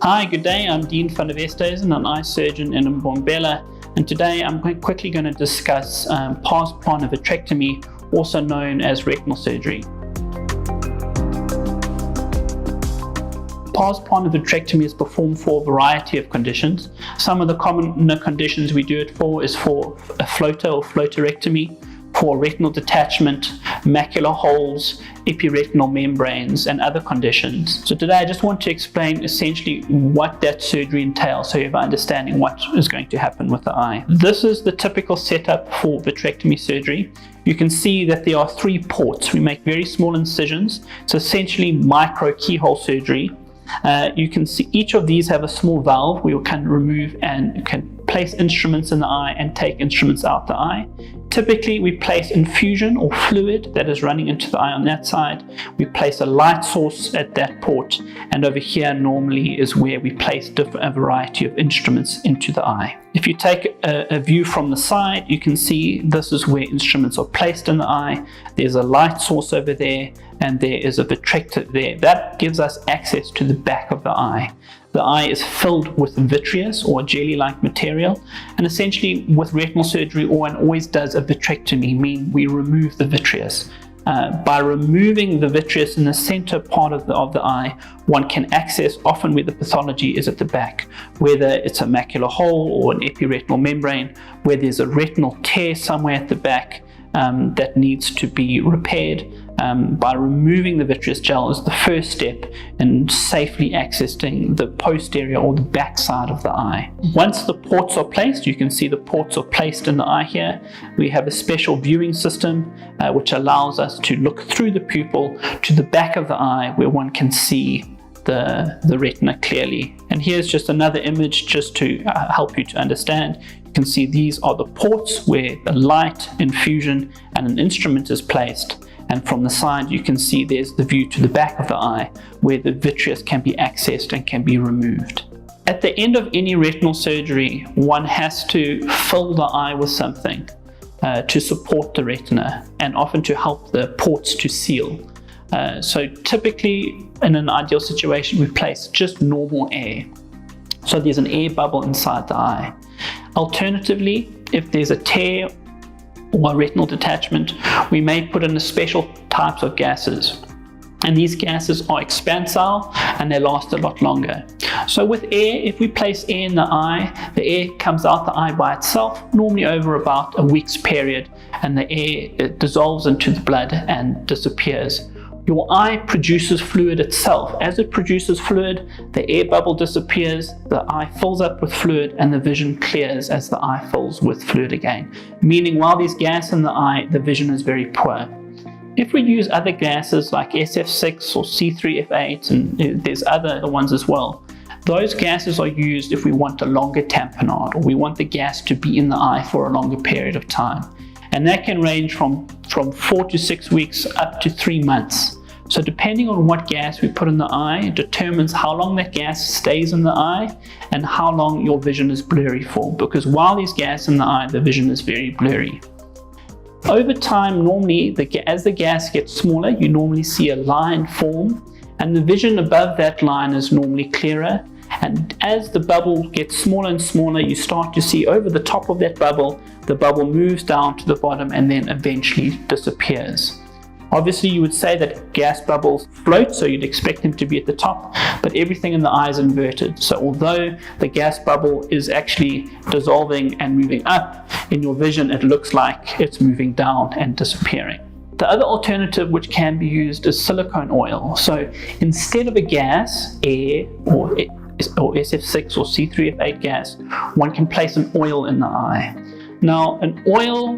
Hi, good day. I'm Dean van der Westhuizen, an eye surgeon in Mbombela, and today I'm quickly going to discuss pars plana vitrectomy, also known as retinal surgery. Pars plana vitrectomy is performed for a variety of conditions. Some of the common conditions we do it for is for a floater or floaterectomy, for retinal detachment, macular holes, epiretinal membranes, and other conditions. So today I just want to explain essentially what that surgery entails so you have an understanding what is going to happen with the eye. This is the typical setup for vitrectomy surgery. You can see that there are 3 ports. We make very small incisions. It's essentially micro keyhole surgery. You can see each of these have a small valve where you can remove and can place instruments in the eye and take instruments out the eye. Typically, we place infusion or fluid that is running into the eye on that side. We place a light source at that port, and over here normally is where we place a variety of instruments into the eye. If you take a view from the side, you can see this is where instruments are placed in the eye. There's a light source over there, and there is a vitrector there. That gives us access to the back of the eye. The eye is filled with vitreous or jelly-like material, and essentially with retinal surgery, one always does a vitrectomy, meaning we remove the vitreous. By removing the vitreous in the center part of the eye, one can access often where the pathology is at the back, whether it's a macular hole or an epiretinal membrane, where there's a retinal tear somewhere at the back that needs to be repaired. By removing the vitreous gel is the first step in safely accessing the posterior or the back side of the eye. Once the ports are placed, you can see the ports are placed in the eye here. We have a special viewing system which allows us to look through the pupil to the back of the eye where one can see the retina clearly. And here's just another image just to help you to understand. You can see these are the ports where the light, infusion, and an instrument is placed. And from the side, you can see there's the view to the back of the eye where the vitreous can be accessed and can be removed. At the end of any retinal surgery, one has to fill the eye with something to support the retina and often to help the ports to seal. So typically, in an ideal situation, we place just normal air. So there's an air bubble inside the eye. Alternatively, if there's a tear or a retinal detachment, we may put in a special types of gases. And these gases are expansile and they last a lot longer. So with air, if we place air in the eye, the air comes out the eye by itself, normally over about a week's period, and the air dissolves into the blood and disappears. Your eye produces fluid itself. As it produces fluid, the air bubble disappears, the eye fills up with fluid, and the vision clears as the eye fills with fluid again. Meaning while there's gas in the eye, the vision is very poor. If we use other gases like SF6 or C3F8, and there's other ones as well, those gases are used if we want a longer tamponade or we want the gas to be in the eye for a longer period of time. And that can range from 4 to 6 weeks up to 3 months. So depending on what gas we put in the eye, it determines how long that gas stays in the eye and how long your vision is blurry for. Because while there's gas in the eye, the vision is very blurry. Over time, normally, as the gas gets smaller, you normally see a line form, and the vision above that line is normally clearer. And as the bubble gets smaller and smaller, you start to see over the top of that bubble, the bubble moves down to the bottom and then eventually disappears. Obviously, you would say that gas bubbles float, so you'd expect them to be at the top, but everything in the eye is inverted. So although the gas bubble is actually dissolving and moving up, in your vision it looks like it's moving down and disappearing. The other alternative which can be used is silicone oil. So instead of a gas, air, or SF6 or C3F8 gas, one can place an oil in the eye. Now, an oil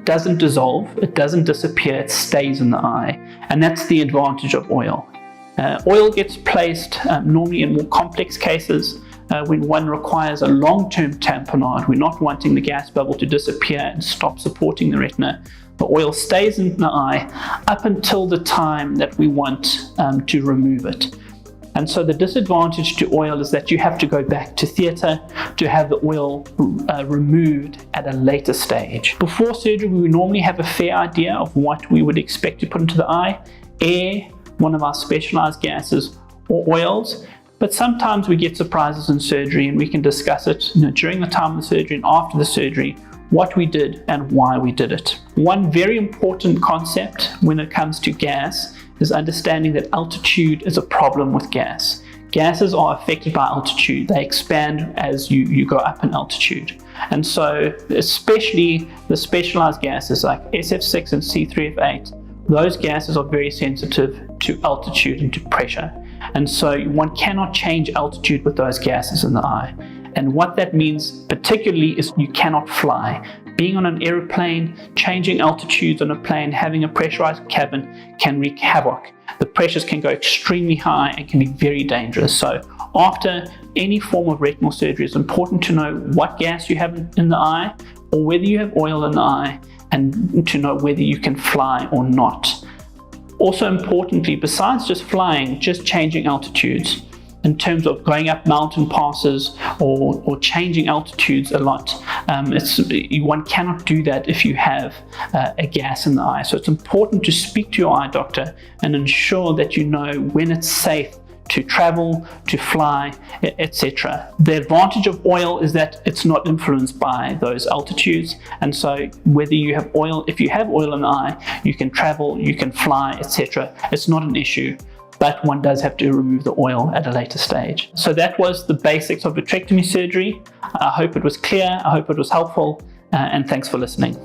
doesn't dissolve, it doesn't disappear, it stays in the eye, and that's the advantage of oil. Oil gets placed normally in more complex cases when one requires a long-term tamponade. We're not wanting the gas bubble to disappear and stop supporting the retina. The oil stays in the eye up until the time that we want to remove it. And so the disadvantage to oil is that you have to go back to theatre to have the oil removed at a later stage. Before surgery, we would normally have a fair idea of what we would expect to put into the eye. Air, one of our specialized gases, or oils. But sometimes we get surprises in surgery, and we can discuss it during the time of the surgery and after the surgery, what we did and why we did it. One very important concept when it comes to gas is understanding that altitude is a problem with gas. Gases are affected by altitude. They expand as you go up in altitude. And so especially the specialized gases like SF6 and C3F8, those gases are very sensitive to altitude and to pressure. And so one cannot change altitude with those gases in the eye. And what that means particularly is you cannot fly. Being on an airplane, changing altitudes on a plane, having a pressurized cabin can wreak havoc. The pressures can go extremely high and can be very dangerous. So after any form of retinal surgery, it's important to know what gas you have in the eye, or whether you have oil in the eye, and to know whether you can fly or not. Also importantly, besides just flying, just changing altitudes. In terms of going up mountain passes or changing altitudes a lot, one cannot do that if you have a gas in the eye. So it's important to speak to your eye doctor and ensure that you know when it's safe to travel, to fly, etc. The advantage of oil is that it's not influenced by those altitudes, and so whether you have oil, if you have oil in the eye, you can travel, you can fly, etc. It's not an issue. But one does have to remove the oil at a later stage. So that was the basics of vitrectomy surgery. I hope it was clear, I hope it was helpful, and thanks for listening.